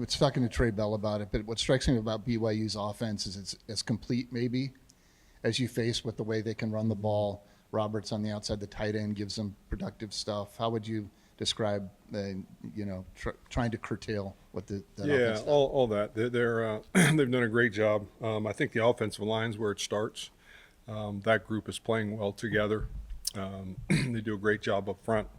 was talking to Trey Bell about it, but what strikes me about BYU's offense is it's as complete maybe as you face with the way they can run the ball. Roberts on the outside, the tight end gives them productive stuff. How would you describe, trying to curtail what that offense does? all that. They're they've done a great job. I think the offensive line's where it starts. That group is playing well together. They do a great job up front.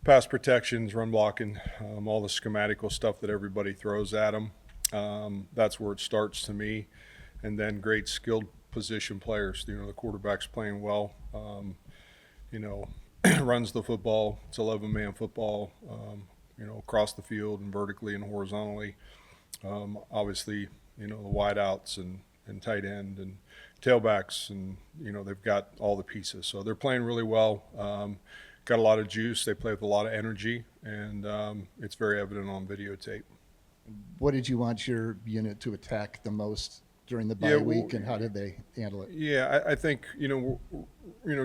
Pass protections, run blocking, all the schematical stuff that everybody throws at them. That's where it starts to me. And then great skilled position players. The quarterback's playing well. Runs the football. It's 11-man football, across the field and vertically and horizontally. Obviously, the wideouts and tight end and tailbacks, and they've got all the pieces. So they're playing really well. Got a lot of juice. They play with a lot of energy, and it's very evident on videotape. What did you want your unit to attack the most during the bye week, and how did they handle it? Yeah, I think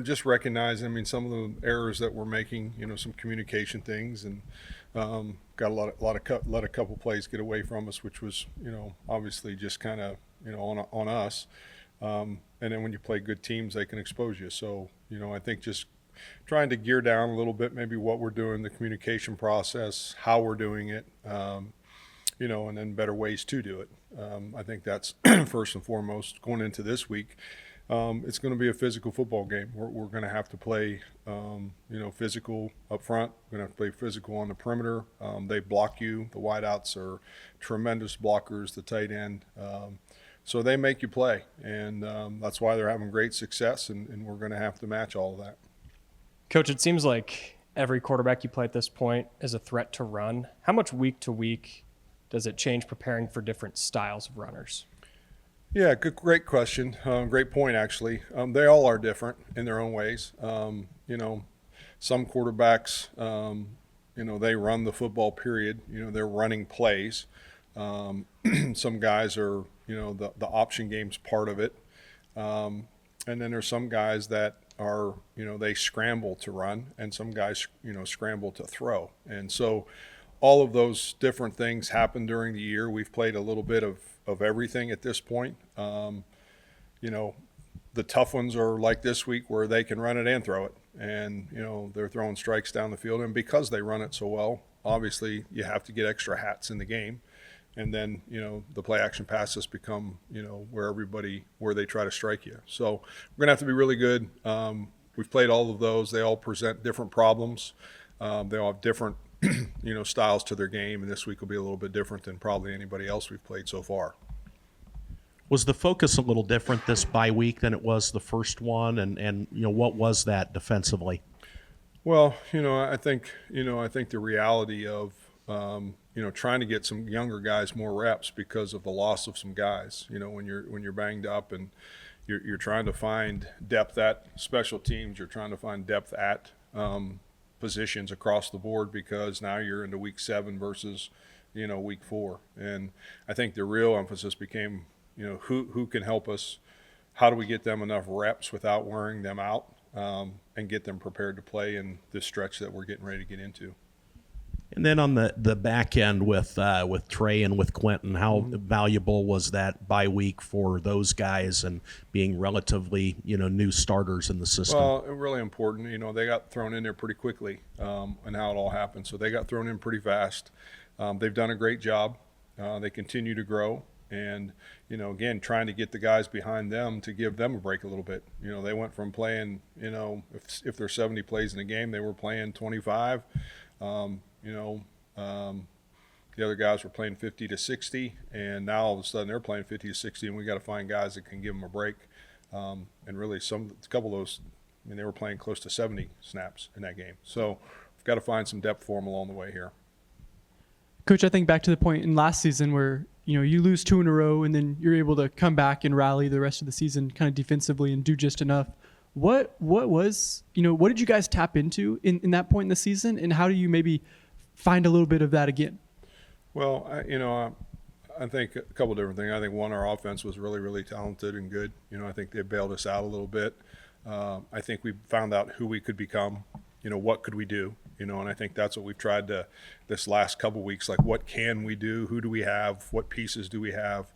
just recognizing. I mean, some of the errors that we're making. Some communication things, and got let a couple plays get away from us, which was obviously just kind of on us. And then when you play good teams, they can expose you. So I think just trying to gear down a little bit, maybe what we're doing, the communication process, how we're doing it, and then better ways to do it. I think that's first and foremost going into this week. It's going to be a physical football game. We're going to have to play, physical up front. We're going to have to play physical on the perimeter. They block you. The wideouts are tremendous blockers, the tight end. So they make you play, and that's why they're having great success, and we're going to have to match all of that. Coach, it seems like every quarterback you play at this point is a threat to run. How much week to week does it change preparing for different styles of runners? Yeah, great question. Great point, actually. They all are different in their own ways. Some quarterbacks, they run the football period. They're running plays. Some guys are, the option game's part of it. And then there's some guys that are, they scramble to run, and some guys, scramble to throw. And so all of those different things happen during the year. We've played a little bit of everything at this point. The tough ones are like this week where they can run it and throw it. And, they're throwing strikes down the field. And because they run it so well, obviously you have to get extra hats in the game. And then, the play action passes become, where they try to strike you. So we're going to have to be really good. We've played all of those. They all present different problems. They all have different, styles to their game. And this week will be a little bit different than probably anybody else we've played so far. Was the focus a little different this bye week than it was the first one? And what was that defensively? Well, I think the reality of, trying to get some younger guys more reps because of the loss of some guys, when you're banged up, and you're trying to find depth at special teams, you're trying to find depth at positions across the board, because now you're into week 7 versus, week 4. And I think the real emphasis became, who can help us? How do we get them enough reps without wearing them out, and get them prepared to play in this stretch that we're getting ready to get into? And then on the back end with Trey and with Quentin, how valuable was that bye week for those guys and being relatively new starters in the system? Well, really important. They got thrown in there pretty quickly, and how it all happened. So they got thrown in pretty fast. They've done a great job. They continue to grow, and again, trying to get the guys behind them to give them a break a little bit. They went from playing, if there's 70 plays in a game, they were playing 25. The other guys were playing 50 to 60, and now all of a sudden they're playing 50 to 60, and we got to find guys that can give them a break. And really, a couple of those, they were playing close to 70 snaps in that game. So we've got to find some depth for them along the way here. Coach, I think back to the point in last season where you lose 2 in a row, and then you're able to come back and rally the rest of the season kind of defensively and do just enough. What did you guys tap into in that point in the season, and how do you maybe find a little bit of that again? Well, I think a couple of different things. I think one, our offense was really, really talented and good. I think they bailed us out a little bit. I think we found out who we could become. what could we do? And I think that's what we've tried to this last couple weeks, like what can we do? Who do we have? What pieces do we have?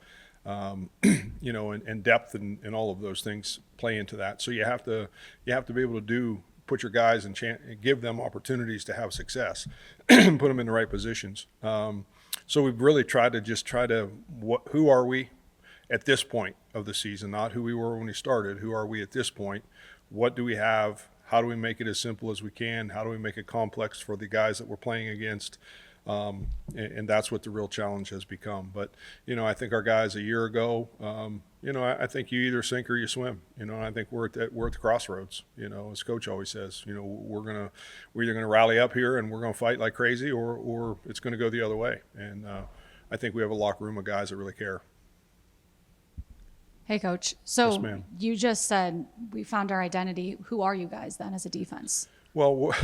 And depth and all of those things play into that. So you have to be able to put your guys and give them opportunities to have success, put them in the right positions. So we've really tried to who are we at this point of the season, not who we were when we started. Who are we at this point? What do we have? How do we make it as simple as we can? How do we make it complex for the guys that we're playing against? And that's what the real challenge has become. But, I think our guys a year ago, I think you either sink or you swim, and I think we're at the crossroads, as coach always says, we're either going to rally up here and we're going to fight like crazy or it's going to go the other way. And I think we have a locker room of guys that really care. Hey, Coach. So Yes, ma'am. you just said we found our identity. Who are you guys then as a defense? Well,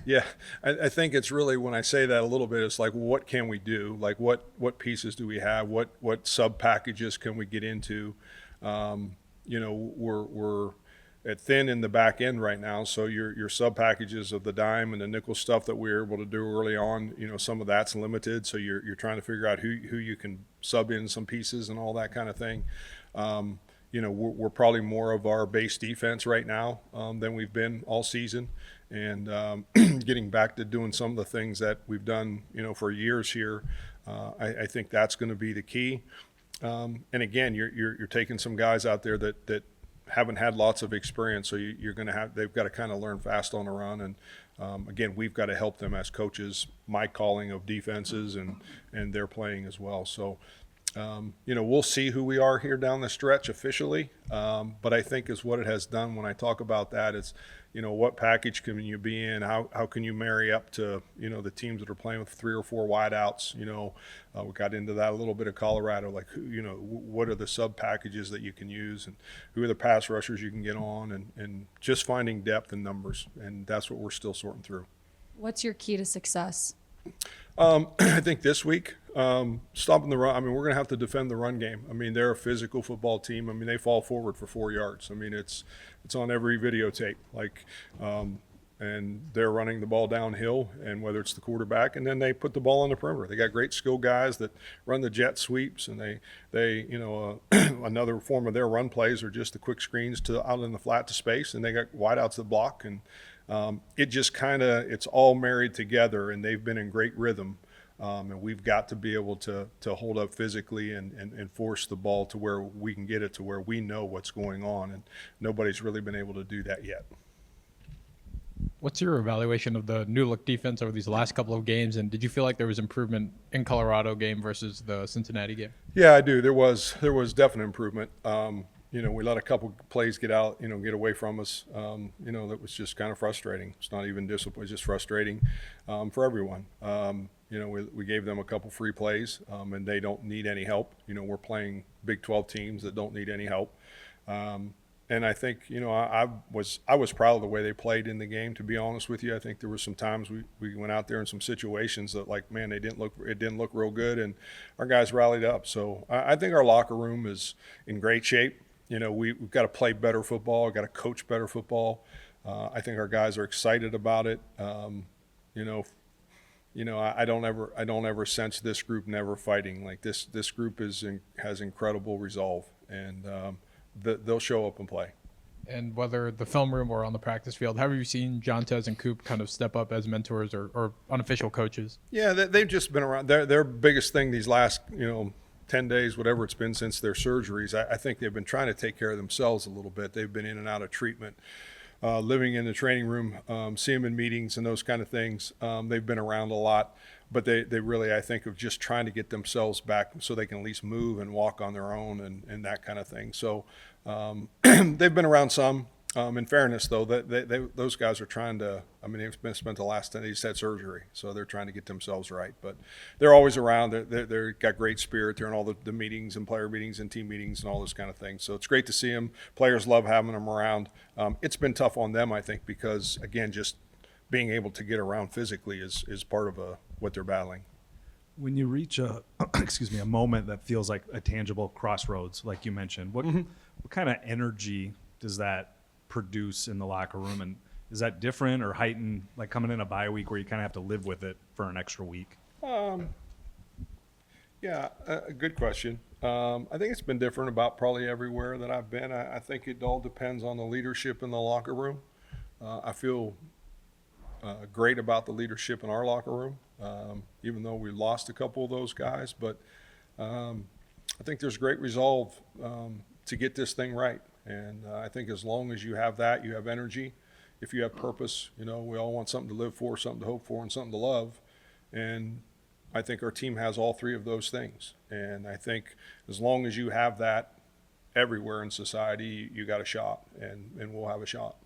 yeah, I think it's really, when I say that a little bit, it's like, what can we do? Like, what pieces do we have? What sub packages can we get into? We're at thin in the back end right now. So your sub packages of the dime and the nickel stuff that we were able to do early on, some of that's limited. So you're trying to figure out who you can sub in some pieces and all that kind of thing. We're probably more of our base defense right now than we've been all season, and getting back to doing some of the things that we've done, for years here. I think that's going to be the key. And again, you're taking some guys out there that haven't had lots of experience, so they've got to kind of learn fast on the run. And again, we've got to help them as coaches, my calling of defenses and their playing as well. So. We'll see who we are here down the stretch officially. But I think is what it has done when I talk about that is, what package can you be in? How can you marry up to, the teams that are playing with 3 or 4 wideouts? We got into that a little bit of Colorado, like, what are the sub packages that you can use and who are the pass rushers you can get on and just finding depth and numbers. And that's what we're still sorting through. What's your key to success? I think this week, stopping the run. I mean, we're going to have to defend the run game. I mean, they're a physical football team. I mean, they fall forward for 4 yards. I mean, it's on every videotape. And they're running the ball downhill, and whether it's the quarterback, and then they put the ball on the perimeter. They got great skilled guys that run the jet sweeps, and they another form of their run plays are just the quick screens out in the flat to space, and they got wideouts that block, and it just it's all married together, and they've been in great rhythm. And we've got to be able to hold up physically and force the ball to where we can get it to where we know what's going on, and nobody's really been able to do that yet. What's your evaluation of the new look defense over these last couple of games, and did you feel like there was improvement in Colorado game versus the Cincinnati game? Yeah, I do. There was definite improvement. We let a couple plays get away from us. That was just kind of frustrating. It's not even discipline; it's just frustrating for everyone. We gave them a couple free plays, and they don't need any help. We're playing Big 12 teams that don't need any help. And I think, I was proud of the way they played in the game, to be honest with you. I think there were some times we went out there in some situations that, like, man, it didn't look real good, and our guys rallied up. So I think our locker room is in great shape. We've got to play better football, we've got to coach better football. I think our guys are excited about it. I don't ever sense this group never fighting. Like this group has incredible resolve, and they'll show up and play. And whether the film room or on the practice field, how have you seen Jontez and Coop kind of step up as mentors or unofficial coaches? Yeah, they've just been around. Their biggest thing these last 10 days, whatever it's been since their surgeries, I think they've been trying to take care of themselves a little bit. They've been in and out of treatment, living in the training room, see them in meetings and those kind of things. They've been around a lot, but they really, I think, of just trying to get themselves back so they can at least move and walk on their own and that kind of thing. So they've been around some. In fairness, though, those guys are trying to. I mean, they've spent the last 10 days had surgery, so they're trying to get themselves right. But they're always around. They're got great spirit. They're in all the meetings and player meetings and team meetings and all those kind of things. So it's great to see them. Players love having them around. It's been tough on them, I think, because again, just being able to get around physically is part of what they're battling. When you reach a moment that feels like a tangible crossroads, like you mentioned, what kind of energy does that produce in the locker room, and Is that different or heightened, like coming in a bye week where you kind of have to live with it for an extra week? Yeah, a good question. I think it's been different about probably everywhere that I've been. I think it all depends on the leadership in the locker room. I feel great about the leadership in our locker room, even though we lost a couple of those guys. But I think there's great resolve to get this thing right. And I think as long as you have that, you have energy. If you have purpose, we all want something to live for, something to hope for, and something to love. And I think our team has all three of those things. And I think as long as you have that everywhere in society, you got a shot, and we'll have a shot.